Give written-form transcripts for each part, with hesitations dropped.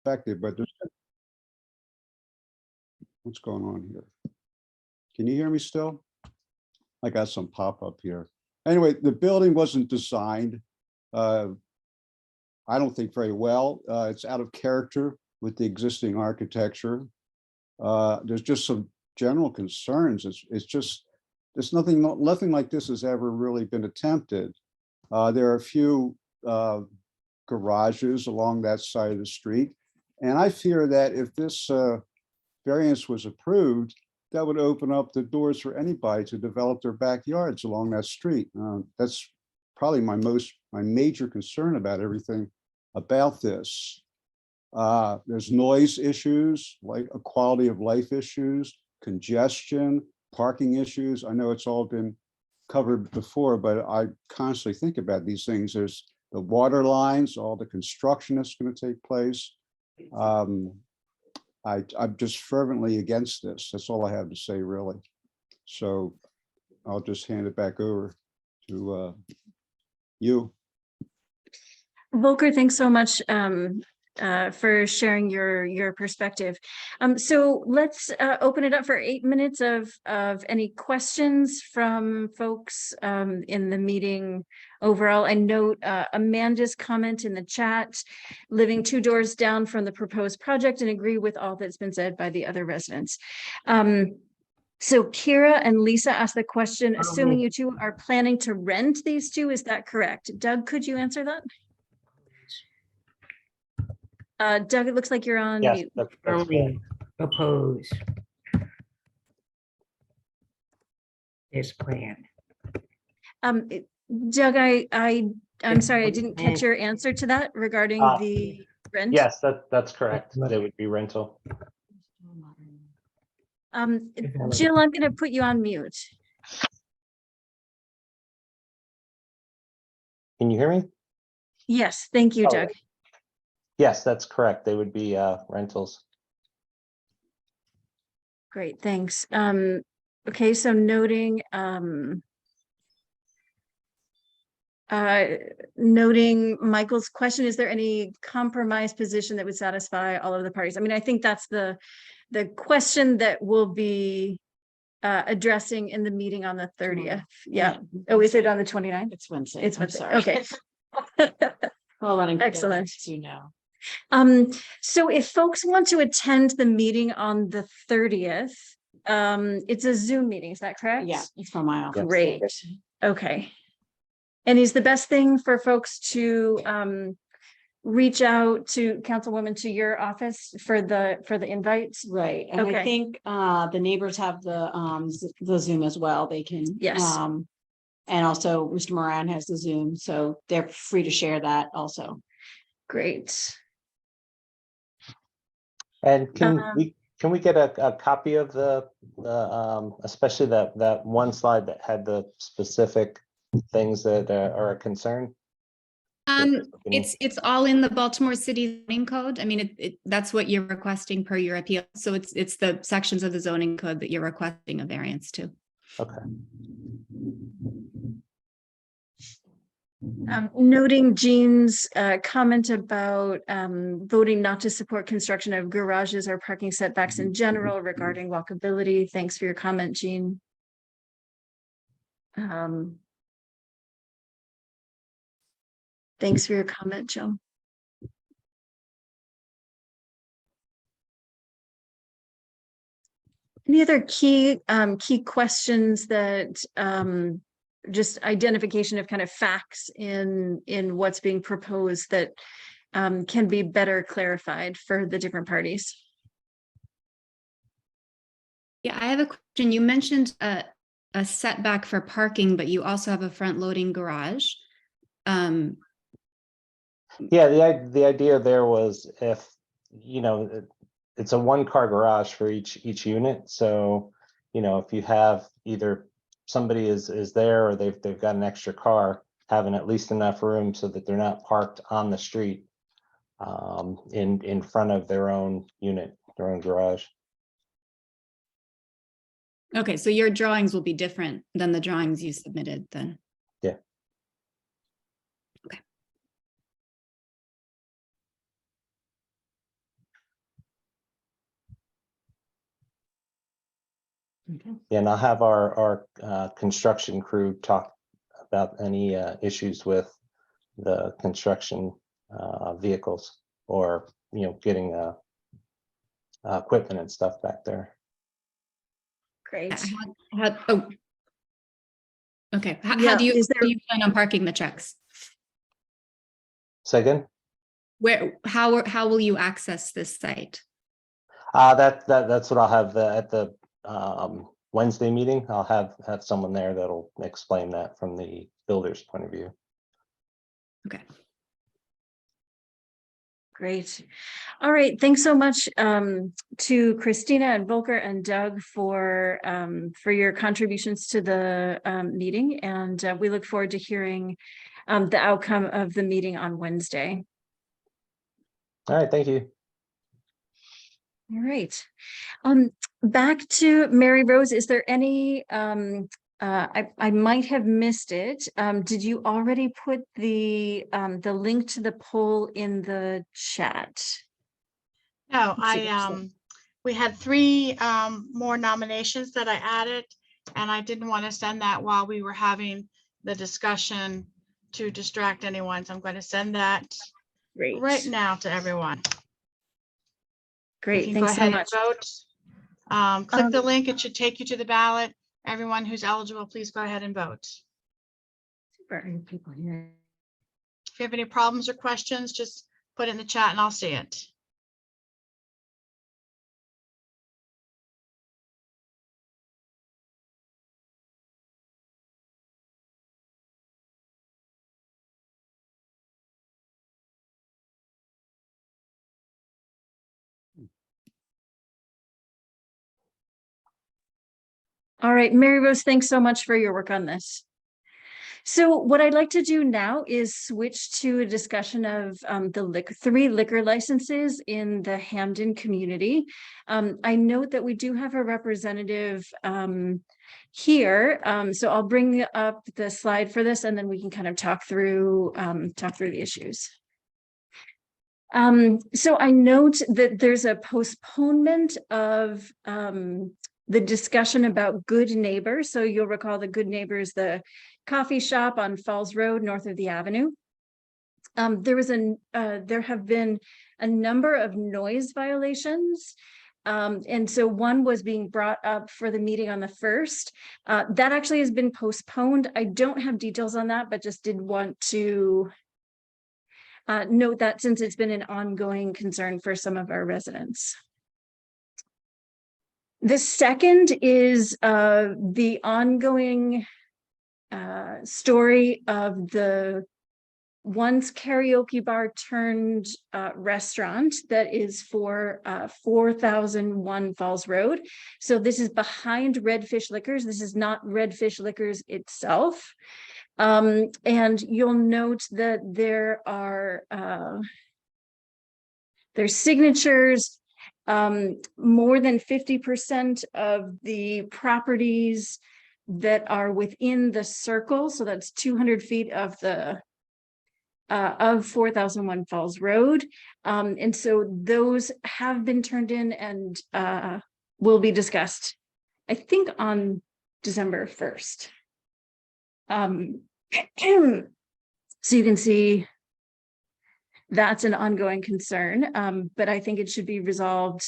affected, but there's, what's going on here? Can you hear me still? I got some pop-up here. Anyway, the building wasn't designed, I don't think very well. It's out of character with the existing architecture. There's just some general concerns. It's just, there's nothing like this has ever really been attempted. There are a few garages along that side of the street. And I fear that if this variance was approved, that would open up the doors for anybody to develop their backyards along that street. That's probably my major concern about everything about this. There's noise issues, like a quality of life issues, congestion, parking issues. I know it's all been covered before, but I constantly think about these things. There's the water lines, all the construction that's going to take place. I'm just fervently against this. That's all I have to say, really. So I'll just hand it back over to you. Volker, thanks so much for sharing your perspective. So let's open it up for 8 minutes of any questions from folks in the meeting overall. I note Amanda's comment in the chat, living 2 doors down from the proposed project, and agree with all that's been said by the other residents. So Kira and Lisa asked the question, assuming you two are planning to rent these 2, is that correct? Doug, could you answer that? Doug, it looks like you're on mute. Propose this plan. Doug, I'm sorry, I didn't catch your answer to that regarding the rent. Yes, that's correct. They would be rental. Jill, I'm going to put you on mute. Can you hear me? Yes, thank you, Doug. Yes, that's correct. They would be rentals. Great, thanks. Okay, so noting Michael's question, is there any compromise position that would satisfy all of the parties? I mean, I think that's the question that we'll be addressing in the meeting on the 30th. Yeah. Oh, is it on the 29th? It's Wednesday. It's Wednesday. Okay. Well, running excellent. You know. So if folks want to attend the meeting on the 30th, it's a Zoom meeting, is that correct? Yeah, it's from my office. Great. Okay. And is the best thing for folks to reach out to Councilwoman to your office for the invites? Right. And Okay. I think the neighbors have the Zoom as well. They can, Yes. And also Mr. Moran has the Zoom, so they're free to share that also. Great. And can we get a copy of the especially that one slide that had the specific things that are a concern? It's all in the Baltimore City zoning code. I mean, that's what you're requesting per your appeal. So it's the sections of the zoning code that you're requesting a variance to. Okay. Noting Jean's comment about voting not to support construction of garages or parking setbacks in general regarding walkability. Thanks for your comment, Jean. Thanks for your comment, Jill. Any other key questions that just identification of kind of facts in what's being proposed that can be better clarified for the different parties? Yeah, I have a question. You mentioned a setback for parking, but you also have a front loading garage. Yeah, the idea there was if, you know, it's a 1-car garage for each unit. So, you know, if you have either somebody is there or they've got an extra car, having at least enough room so that they're not parked on the street in front of their own unit, their own garage. Okay, so your drawings will be different than the drawings you submitted then. Yeah. Okay. Yeah, and I'll have our construction crew talk about any issues with the construction vehicles, or, you know, getting equipment and stuff back there. Great. Oh. Okay, how Yeah, do you, is how do you plan on parking the trucks? Second, How will you access this site? that's what I'll have at the Wednesday meeting. I'll have someone there that'll explain that from the builder's point of view. Okay. Great. All right. Thanks so much to Christina and Volker and Doug for your contributions to the meeting. And we look forward to hearing the outcome of the meeting on Wednesday. All right, thank you. All right. Back to Mary Rose. Is there any I might have missed it. Did you already put the link to the poll in the chat? No, Let's see if so. we had 3 more nominations that I added, and I didn't want to send that while we were having the discussion to distract anyone. So I'm going to send that Great. right now to everyone. Great. You can go Thanks so ahead much. and vote. Click the link. It should take you to the ballot. Everyone who's eligible, please go ahead and vote. Super. People here. If you have any problems or questions, just put it in the chat and I'll see it. All right, Mary Rose, thanks so much for your work on this. So what I'd like to do now is switch to a discussion of the 3 liquor licenses in the Hampden community. I note that we do have a representative here, so I'll bring up the slide for this, and then we can kind of talk through the issues. So I note that there's a postponement of the discussion about Good Neighbor. So you'll recall the Good Neighbors, the coffee shop on Falls Road, north of the avenue. There have been a number of noise violations. And so one was being brought up for the meeting on the 1st. That actually has been postponed. I don't have details on that, but just did want to note that since it's been an ongoing concern for some of our residents. The second is the ongoing story of the once karaoke bar turned restaurant that is for 4001 Falls Road. So this is behind Redfish Liquors. This is not Redfish Liquors itself. And you'll note that there are there's signatures. More than 50% of the properties that are within the circle, so that's 200 feet of the of 4001 Falls Road. And so those have been turned in and will be discussed, I think, on December 1st. So you can see that's an ongoing concern, but I think it should be resolved,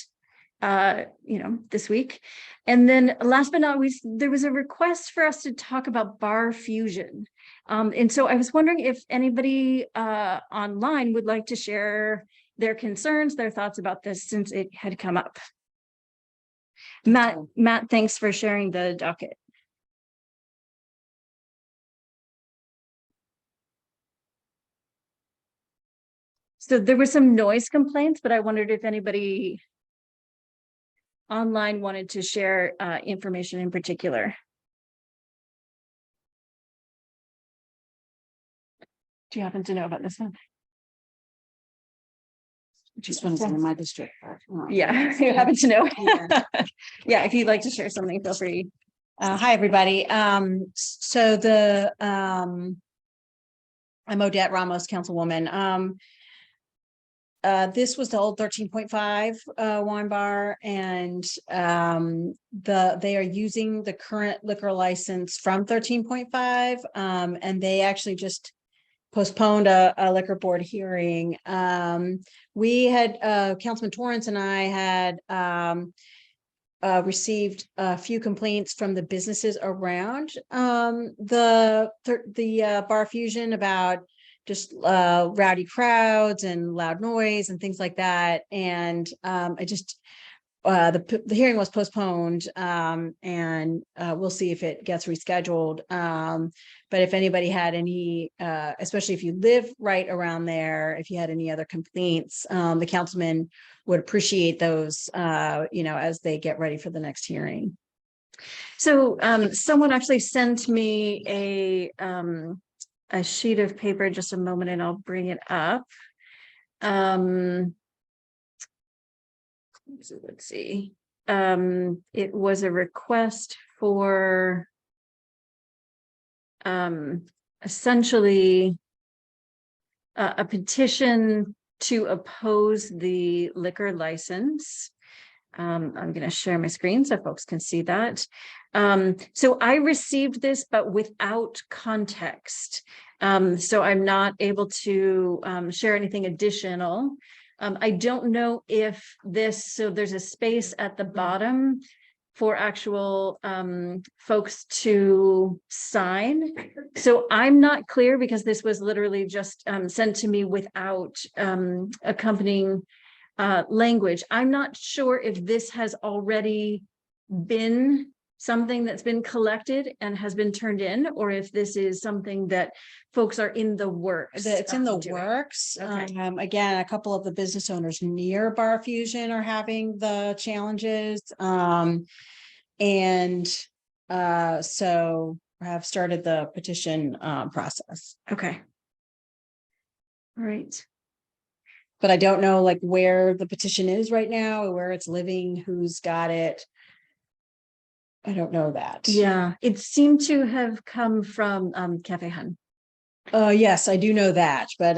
this week. And then last but not least, there was a request for us to talk about bar fusion. And so I was wondering if anybody online would like to share their concerns, their thoughts about this, since it had come up. Matt, thanks for sharing the docket. So there were some noise complaints, but I wondered if anybody online wanted to share information in particular. Do you happen to know about this one? Just one is in my district. Yeah, you happen to know. Yeah. Yeah, if you'd like to share something, feel free. Hi, everybody. So I'm Odette Ramos, Councilwoman. this was the old 13.5 wine bar, and they are using the current liquor license from 13.5, and they actually just postponed a liquor board hearing. We had Councilman Torrance and I had received a few complaints from the businesses around the Bar Fusion about just rowdy crowds and loud noise and things like that. And the hearing was postponed, and we'll see if it gets rescheduled. But if anybody had any, especially if you live right around there, if you had any other complaints, the councilman would appreciate those, as they get ready for the next hearing. So someone actually sent me a sheet of paper, just a moment, and I'll bring it up. Let's see. It was a request for essentially a petition to oppose the liquor license. I'm going to share my screen so folks can see that. So I received this, but without context. So I'm not able to share anything additional. I don't know if so there's a space at the bottom for actual folks to sign. So I'm not clear, because this was literally just sent to me without accompanying language. I'm not sure if this has already been something that's been collected and has been turned in, or if this is something that folks are in the works. It's in the doing. works. Okay. Again, a couple of the business owners near Bar Fusion are having the challenges. So have started the petition process. Okay. All right. But I don't know like where the petition is right now, or where it's living, who's got it. I don't know that. Yeah, it seemed to have come from Cafe Hun. Yes, I do know that, but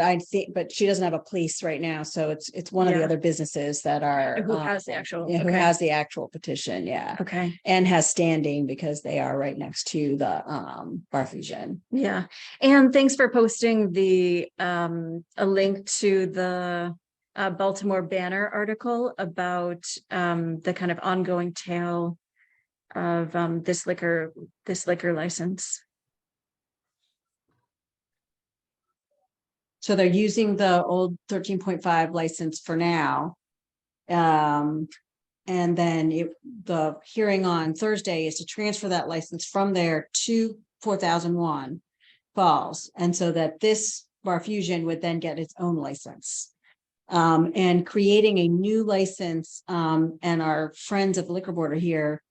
she doesn't have a place right now, so it's one of the Yeah. other businesses that are Who has the actual? who Okay. has the actual petition, yeah, Okay. and has standing because they are right next to the Bar Fusion. Yeah, and thanks for posting the a link to the Baltimore Banner article about the kind of ongoing tale of this liquor license. So they're using the old 13.5 license for now. And then the hearing on Thursday is to transfer that license from there to 4001 Falls. And so that this Bar Fusion would then get its own license. And creating a new license, and our friends at the liquor board are here,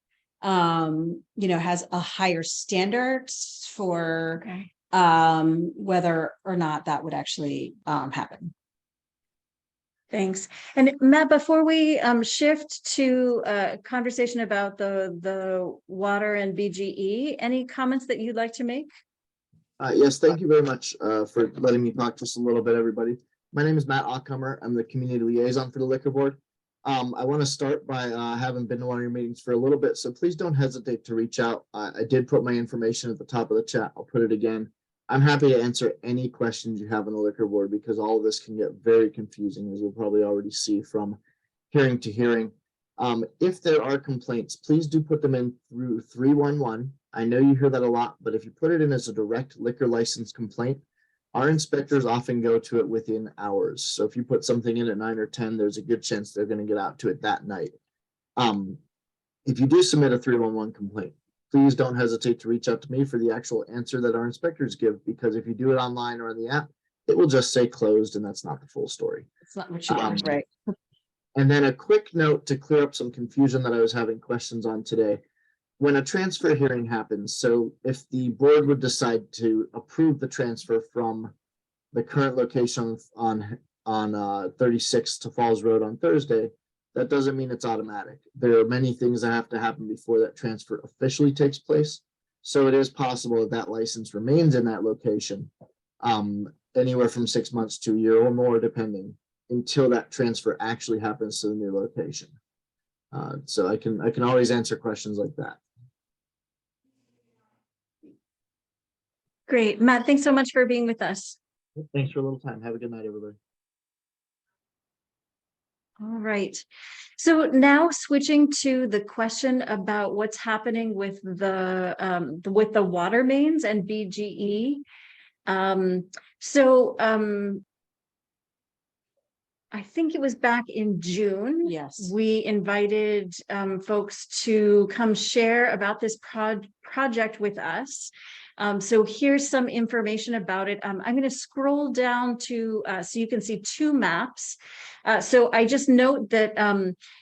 has a higher standards for Okay. whether or not that would actually happen. Thanks. And Matt, before we shift to a conversation about the water and BGE, any comments that you'd like to make? Yes, thank you very much for letting me talk just a little bit, everybody. My name is Matt Ockhammer. I'm the community liaison for the liquor board. I want to start by having been to one of your meetings for a little bit, so please don't hesitate to reach out. I did put my information at the top of the chat. I'll put it again. I'm happy to answer any questions you have on the liquor board, because all of this can get very confusing, as you'll probably already see from hearing to hearing. If there are complaints, please do put them in through 311. I know you hear that a lot, but if you put it in as a direct liquor license complaint, our inspectors often go to it within hours. So if you put something in at 9 or 10, there's a good chance they're going to get out to it that night. If you do submit a 311 complaint, please don't hesitate to reach out to me for the actual answer that our inspectors give, because if you do it online or on the app, it will just say closed, and that's not the full story. It's not what you want, right? And then a quick note to clear up some confusion that I was having questions on today. When a transfer hearing happens, so if the board would decide to approve the transfer from the current location on 36 to Falls Road on Thursday, that doesn't mean it's automatic. There are many things that have to happen before that transfer officially takes place. So it is possible that that license remains in that location anywhere from 6 months to a year or more, depending. until that transfer actually happens to the new location. So I can always answer questions like that. Great. Matt, thanks so much for being with us. Thanks for a little time. Have a good night, everybody. All right. So now switching to the question about what's happening with the water mains and BGE. I think it was back in June. Yes. We invited folks to come share about this project with us. So here's some information about it. I'm going to scroll down to so you can see two maps. So I just note that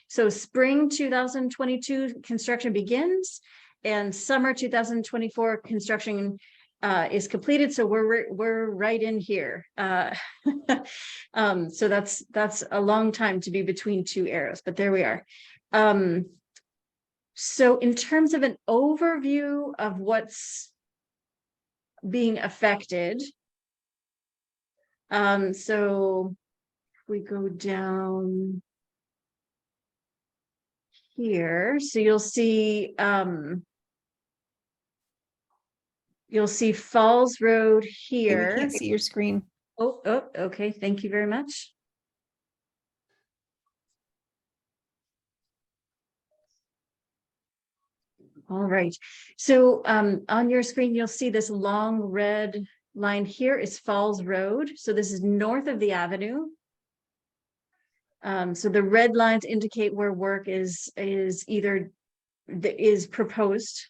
so spring 2022 construction begins, and summer 2024 construction is completed. So we're right in here. So that's a long time to be between two arrows, but there we are. So in terms of an overview of what's being affected, so if we go down here, so you'll see Falls Road here. We can't see your screen. Oh, okay. Thank you very much. All right. So on your screen, you'll see this long red line here is Falls Road. So this is north of the avenue. So the red lines indicate where work is proposed.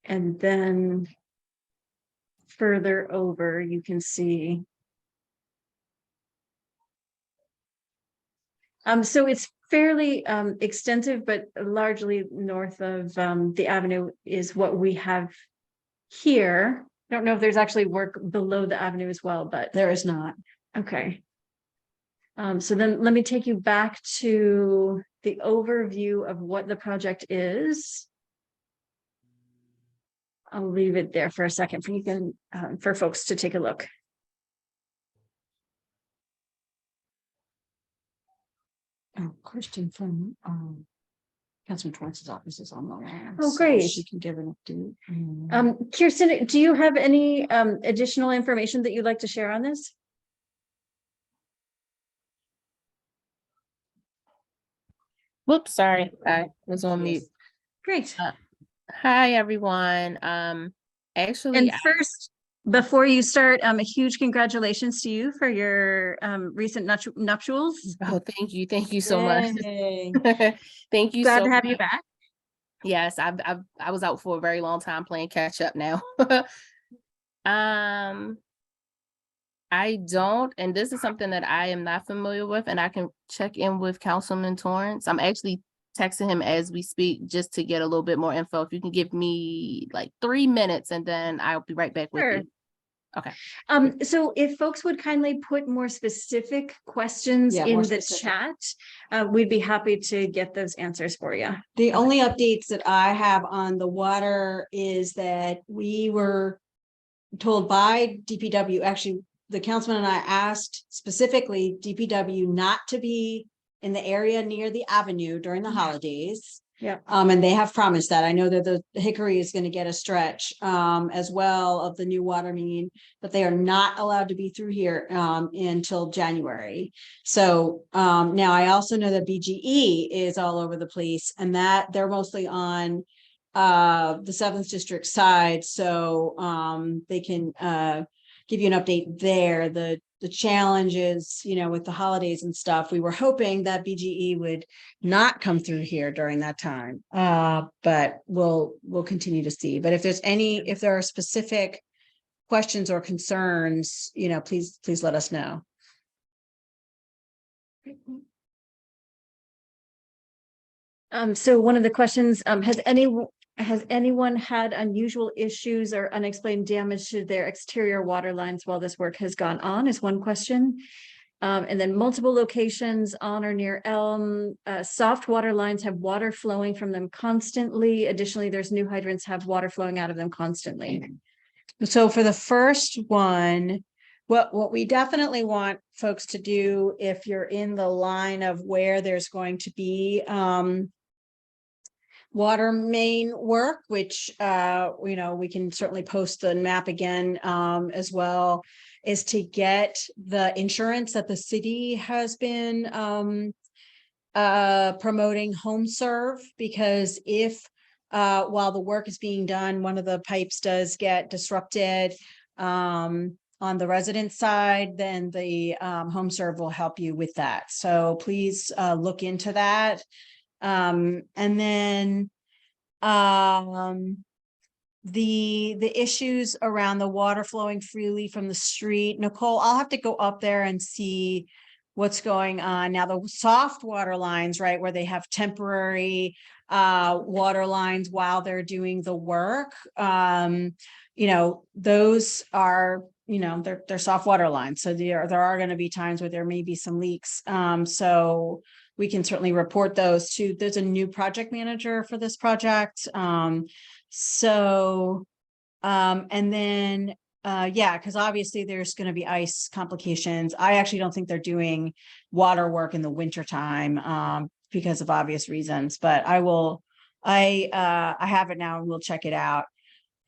And then further over, you can see. So it's fairly extensive, but largely north of the avenue is what we have here. I don't know if there's actually work below the avenue as well, but There is not. okay. So then let me take you back to the overview of what the project is. I'll leave it there for a second for you can for folks to take a look. Oh, Kristen from Councilman Torrance's office is on the line. Oh, so great. She can give an update. Kirsten, do you have any additional information that you'd like to share on this? Whoops, sorry, I was on mute. Great. Hi, everyone. Actually, And first, before you start, a huge congratulations to you for your recent nuptials. oh, thank you so much. Yay. Thank you Glad so to have you much. back. Yes, I was out for a very long time playing catch up now. I don't, and this is something that I am not familiar with, and I can check in with Councilman Torrance. I'm actually texting him as we speak just to get a little bit more info. If you can give me like 3 minutes, and then I'll be right back with Sure. you. Okay. So if folks would kindly put more specific questions Yeah, in more the specific. chat, we'd be happy to get those answers for you. The only updates that I have on the water is that we were told by DPW, actually, the councilman and I asked specifically DPW not to be in the area near the avenue during the holidays. Yeah. And they have promised that. I know that the Hickory is going to get a stretch as well of the new water main, but they are not allowed to be through here until January. So now I also know that BGE is all over the place, and that they're mostly on the 7th district side. So they can give you an update there. The challenges, you know, with the holidays and stuff, we were hoping that BGE would not come through here during that time. But we'll continue to see. But if there are specific questions or concerns, you know, please let us know. So one of the questions, has anyone had unusual issues or unexplained damage to their exterior water lines while this work has gone on, is one question. And then multiple locations on or near Elm, soft water lines have water flowing from them constantly. Additionally, there's new hydrants have water flowing out of them constantly. So for the first one, What we definitely want folks to do, if you're in the line of where there's going to be water main work, which we can certainly post the map again as well, is to get the insurance that the city has been promoting home serve, because if while the work is being done, one of the pipes does get disrupted on the resident side, then the home serve will help you with that. So please look into that. And then the issues around the water flowing freely from the street. Nicole, I'll have to go up there and see what's going on. Now, the soft water lines, right, where they have temporary water lines while they're doing the work, those are, they're soft water lines. So there are going to be times where there may be some leaks. So we can certainly report those too. There's a new project manager for this project. And then because obviously there's going to be ice complications. I actually don't think they're doing water work in the winter time because of obvious reasons, but I have it now and we'll check it out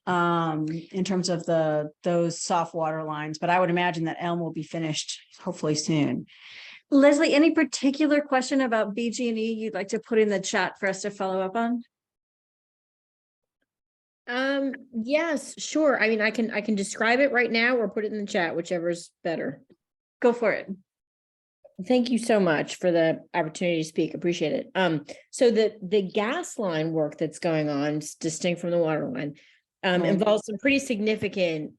in terms of those soft water lines, but I would imagine that Elm will be finished hopefully soon. Leslie, any particular question about BG&E you'd like to put in the chat for us to follow up on? Yes, sure. I mean, I can describe it right now or put it in the chat, whichever's better. Go for it. Thank you so much for the opportunity to speak. Appreciate it. So the gas line work that's going on, distinct from the water line, involves some pretty significant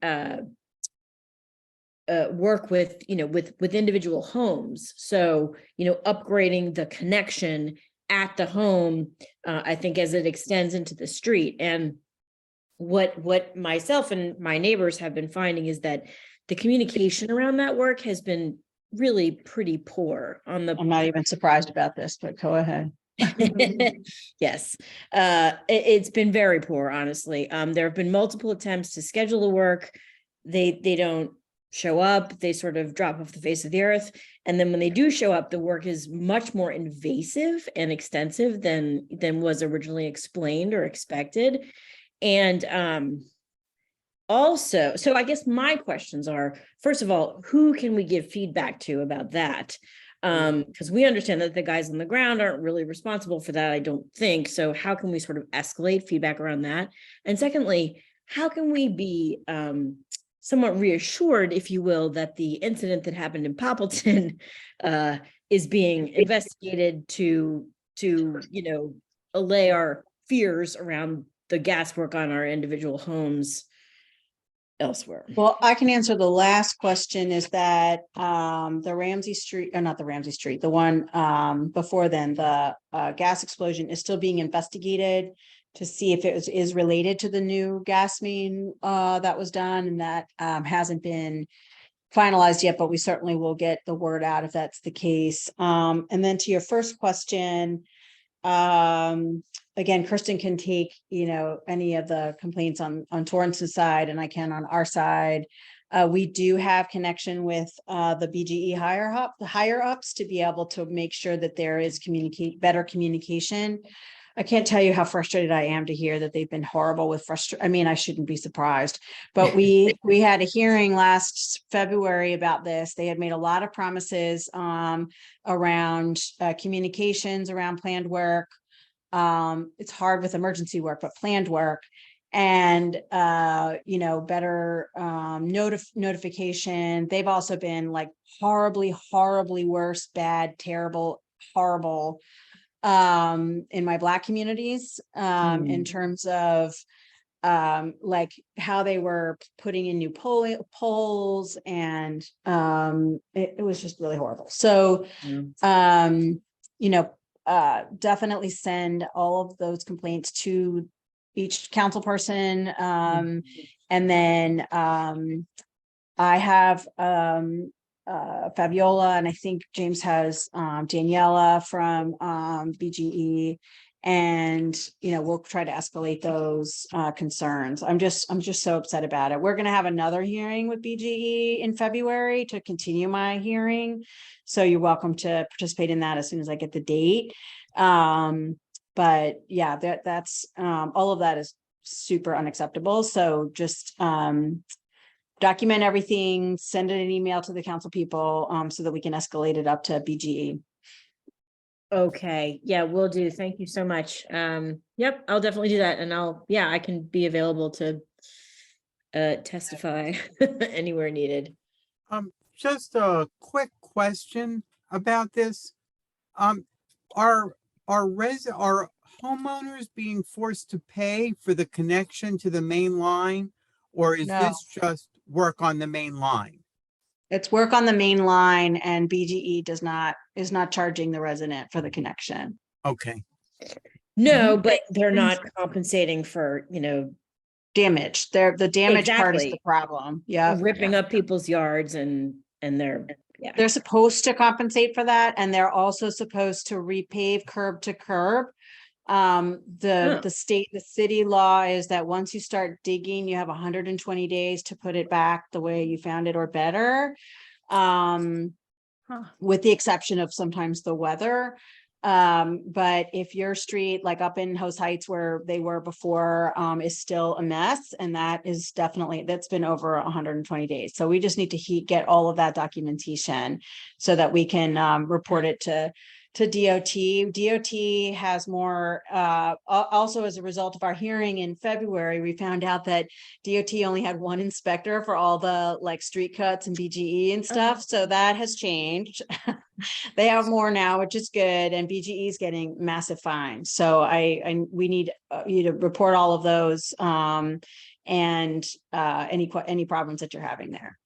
work with individual homes. So, upgrading the connection at the home, I think, as it extends into the street. And what myself and my neighbors have been finding is that the communication around that work has been really pretty poor on the. I'm not even surprised about this, but go ahead. Yes, it's been very poor, honestly. There have been multiple attempts to schedule the work. They don't show up. They sort of drop off the face of the earth. And then when they do show up, the work is much more invasive and extensive than was originally explained or expected. And also, so I guess my questions are, first of all, who can we give feedback to about that? Because we understand that the guys on the ground aren't really responsible for that, I don't think. So how can we sort of escalate feedback around that? And secondly, how can we be somewhat reassured, if you will, that the incident that happened in Poppleton is being investigated to allay our fears around the gas work on our individual homes elsewhere? Well, I can answer the last question, is that the Ramsey Street, or not the Ramsey Street, the one before then, the gas explosion is still being investigated to see if it is related to the new gas main that was done, and that hasn't been finalized yet, but we certainly will get the word out if that's the case. And then to your first question, again, Kristen can take, any of the complaints on Torrance's side, and I can on our side. We do have connection with the BGE higher ups to be able to make sure that there is better communication. I can't tell you how frustrated I am to hear that they've been horrible with I mean, I shouldn't be surprised, but we had a hearing last February about this. They had made a lot of promises around communications, around planned work. It's hard with emergency work, but planned work, and better notification. They've also been like horribly worse, bad, terrible, horrible in my Black communities in terms of like how they were putting in new polls, and it was just really horrible. So definitely send all of those complaints to each council person. And then I have Fabiola, and I think James has Daniela from BGE, And, we'll try to escalate those concerns. I'm just so upset about it. We're gonna have another hearing with BGE in February to continue my hearing. So you're welcome to participate in that as soon as I get the date. But yeah, that's all of that is super unacceptable. So just document everything, send an email to the council people so that we can escalate it up to BGE. Okay, yeah, will do. Thank you so much. Yep, I'll definitely do that, and I can be available to testify anywhere needed. Just a quick question about this. Are homeowners being forced to pay for the connection to the main line? Or is No. this just work on the main line? It's work on the main line, and BGE is not charging the resident for the connection. Okay. No, but they're not compensating for, Damage. The damage part is the Exactly. problem. Yeah. ripping up people's yards and they're, yeah. They're supposed to compensate for that, and they're also supposed to repave curb to curb. The city law is that once you start digging, you have 120 days to put it back the way you found it or better. With the exception of sometimes the weather. But if your street, like up in Host Heights where they were before, is still a mess, and that's been over 120 days. So we just need to get all of that documentation so that we can report it to DOT. DOT has more, also as a result of our hearing in February, we found out that DOT only had one inspector for all the street cuts and BGE and stuff. So that has changed. They have more now, which is good. And BGE is getting massive fines. So we need you to report all of those and any problems that you're having there.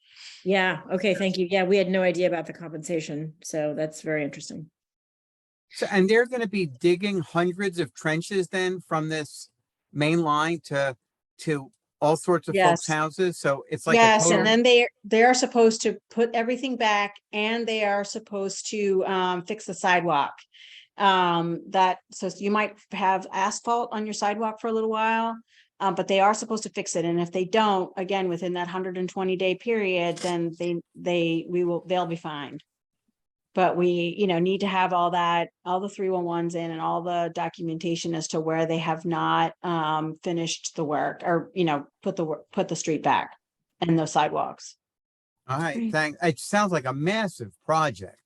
Yeah. Okay. Thank you. Yeah. We had no idea about the compensation. So that's very interesting. So, and they're going to be digging hundreds of trenches then from this main line to all sorts of folks' houses. So it's like a total... and then they are supposed to put everything back, and they are supposed to fix the sidewalk. So you might have asphalt on your sidewalk for a little while, but they are supposed to fix it. And if they don't, again, within that 120-day period, then they'll be fined. But we, need to have all the 311s in and all the documentation as to where they have not finished the work or, put the street back and those sidewalks. All right, thanks. It sounds like a massive project.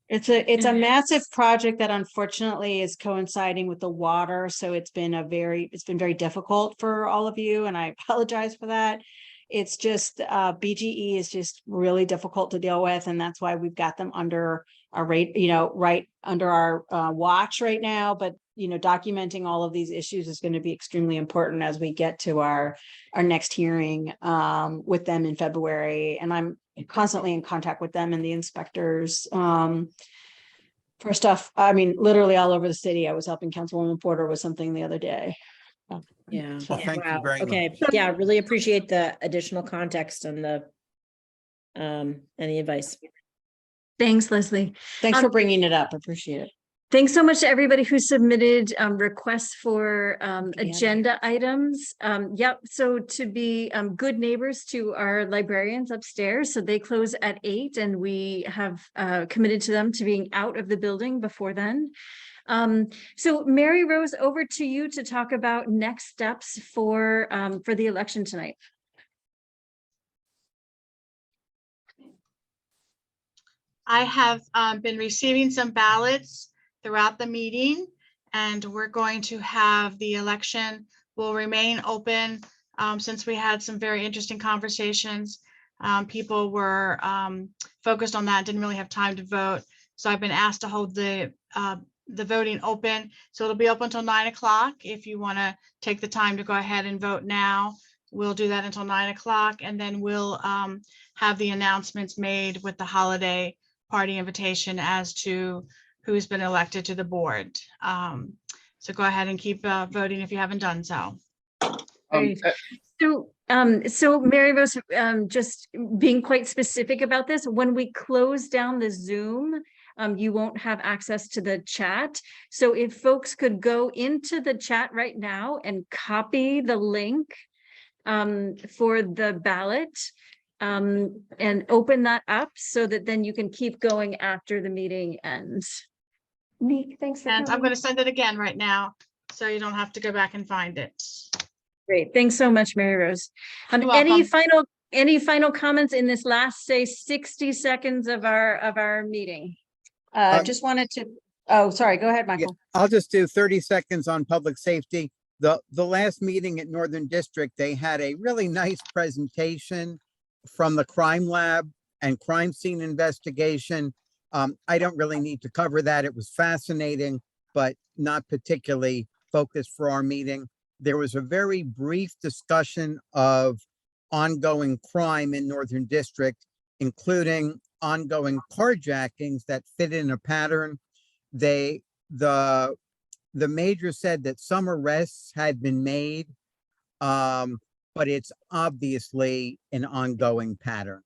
It's a massive project that unfortunately is coinciding with the water. So it's been very difficult for all of you, and I apologize for that. It's just BGE is just really difficult to deal with, and that's why we've got them under our right under our watch right now. But documenting all of these issues is going to be extremely important as we get to our next hearing with them in February. And I'm constantly in contact with them and the inspectors for stuff. I mean, literally all over the city. I was helping Councilwoman Porter with something the other day. Yeah. Well, thank you very Okay. much. Yeah. Really appreciate the additional context and the advice. Thanks, Leslie. Thanks for bringing it up. I appreciate it. Thanks so much to everybody who submitted requests for agenda items. Yep, so to be good neighbors to our librarians upstairs, so they close at 8, and we have committed to them to being out of the building before then. So Mary Rose, over to you to talk about next steps for the election tonight. I have been receiving some ballots throughout the meeting, and we're going to have the election will remain open since we had some very interesting conversations. People were focused on that, didn't really have time to vote. So I've been asked to hold the voting open. So it'll be open until 9 o'clock. If you want to take the time to go ahead and vote now, we'll do that until 9 o'clock. And then we'll have the announcements made with the holiday party invitation as to who's been elected to the board. So go ahead and keep voting if you haven't done so. So Mary Rose, just being quite specific about this, when we close down the Zoom, you won't have access to the chat. So if folks could go into the chat right now and copy the link for the ballot and open that up so that then you can keep going after the meeting ends. Meek, thanks for And I'm coming. going to send it again right now, so you don't have to go back and find it. Great. Thanks so much, Mary Rose. You're Any welcome. final comments in this last, say, 60 seconds of our meeting? Just wanted to, oh, sorry, go ahead, Michael. I'll just do 30 seconds on public safety. The last meeting at Northern District, they had a really nice presentation from the crime lab and crime scene investigation. I don't really need to cover that. It was fascinating, but not particularly focused for our meeting. There was a very brief discussion of ongoing crime in Northern District, including ongoing carjackings that fit in a pattern. The major said that some arrests had been made, but it's obviously an ongoing pattern.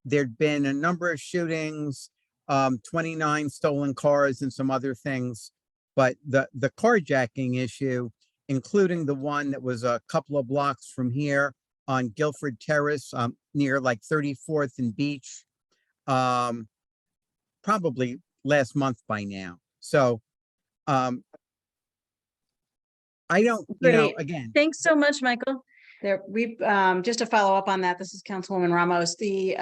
There'd been a number of shootings, 29 stolen cars and some other things, but the carjacking issue, including the one that was a couple of blocks from here on Guilford Terrace, near like 34th and Beach, probably last month by now. So I don't, Great. again. Thanks so much, Michael. There, we've, just to follow up on that, this is Councilwoman Ramos, the,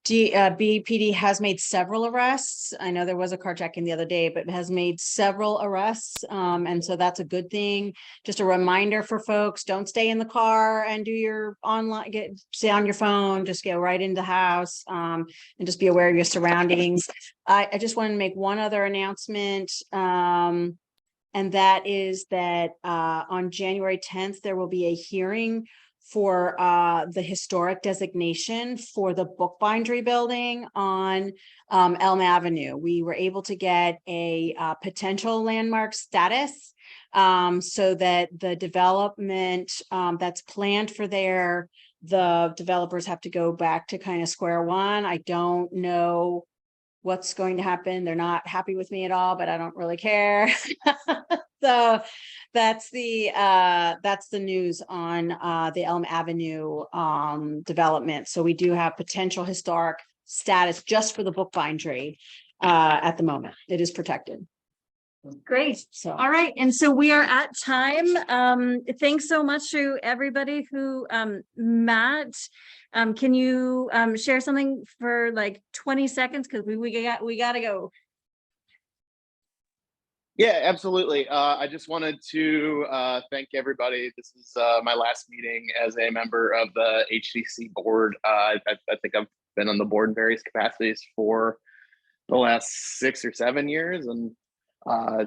BPD has made several arrests. I know there was a carjacking the other day, but has made several arrests. And so that's a good thing. Just a reminder for folks, don't stay in the car and do your online, stay on your phone, just go right into the house, and just be aware of your surroundings. I just want to make one other announcement. And that is that on January 10th, there will be a hearing for the historic designation for the bookbindery building on Elm Avenue. We were able to get a potential landmark status so that the development that's planned for there, the developers have to go back to kind of square one. I don't know what's going to happen. They're not happy with me at all, but I don't really care. So that's the news on the Elm Avenue development. So we do have potential historic status just for the bookbindery at the moment. It is protected. Great. So All right. And so we are at time. Thanks so much to everybody who, Matt, can you share something for like 20 seconds? Because we got to go. Yeah, absolutely. I just wanted to thank everybody. This is my last meeting as a member of the HCC board. I think I've been on the board in various capacities for the last 6 or 7 years, and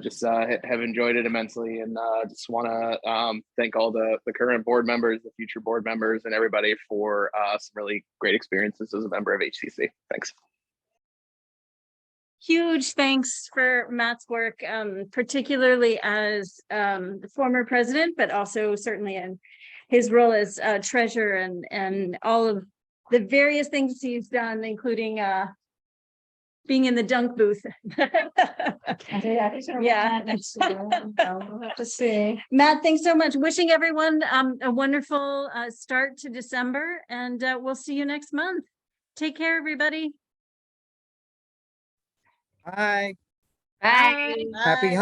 just have enjoyed it immensely. And just want to thank all the current board members, the future board members, and everybody for some really great experiences as a member of HCC. Thanks. Huge thanks for Matt's work, particularly as the former president, but also certainly in his role as treasurer and all of the various things he's done, including being in the dunk booth. Yeah. We'll have to see. Matt, thanks so much. Wishing everyone a wonderful start to December, and we'll see you next month. Take care, everybody. Bye. Bye. Happy Bye. holidays.